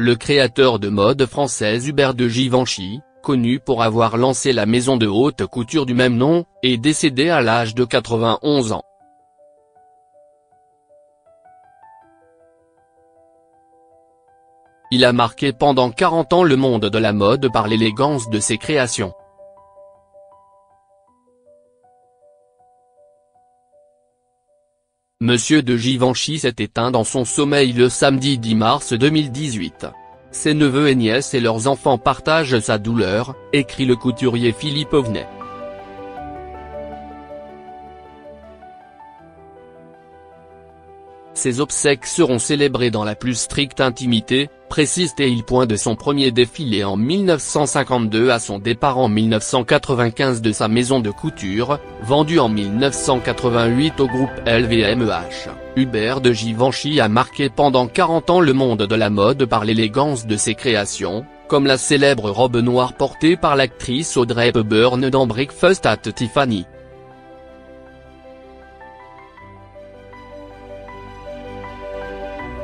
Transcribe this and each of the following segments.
Le créateur de mode française Hubert de Givenchy, connu pour avoir lancé la maison de haute couture du même nom, est décédé à l'âge de 91 ans. Il a marqué pendant 40 ans le monde de la mode par l'élégance de ses créations. Monsieur de Givenchy s'est éteint dans son sommeil le samedi 10 mars 2018. Ses neveux et nièces et leurs enfants partagent sa douleur, écrit le couturier Philippe Auvenet. Ses obsèques seront célébrées dans la plus stricte intimité, précise-t-il. De son premier défilé en 1952 à son départ en 1995 de sa maison de couture, vendue en 1988 au groupe LVMH, Hubert de Givenchy a marqué pendant 40 ans le monde de la mode par l'élégance de ses créations, comme la célèbre robe noire portée par l'actrice Audrey Hepburn dans Breakfast at Tiffany.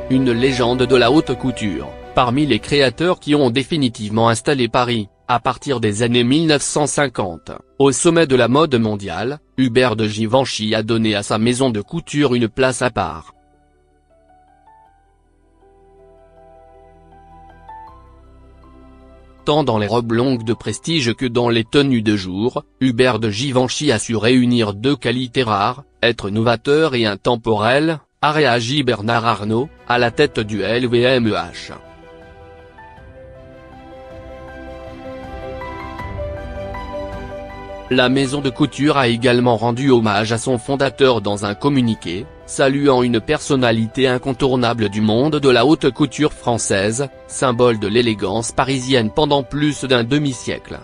Une légende de la haute couture, parmi les créateurs qui ont définitivement installé Paris, à partir des années 1950, au sommet de la mode mondiale, Hubert de Givenchy a donné à sa maison de couture une place à part. Tant dans les robes longues de prestige que dans les tenues de jour, Hubert de Givenchy a su réunir deux qualités rares, être novateur et intemporel, a réagi Bernard Arnault, à la tête du LVMH. La maison de couture a également rendu hommage à son fondateur dans un communiqué, saluant une personnalité incontournable du monde de la haute couture française, symbole de l'élégance parisienne pendant plus d'un demi-siècle.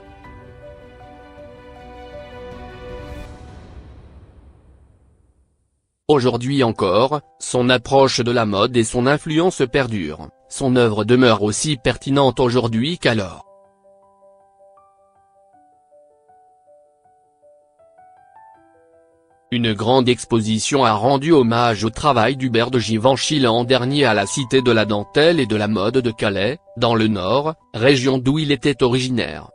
Aujourd'hui encore, son approche de la mode et son influence perdurent, son œuvre demeure aussi pertinente aujourd'hui qu'alors. Une grande exposition a rendu hommage au travail d'Hubert de Givenchy l'an dernier à la Cité de la Dentelle et de la Mode de Calais, dans le Nord, région d'où il était originaire.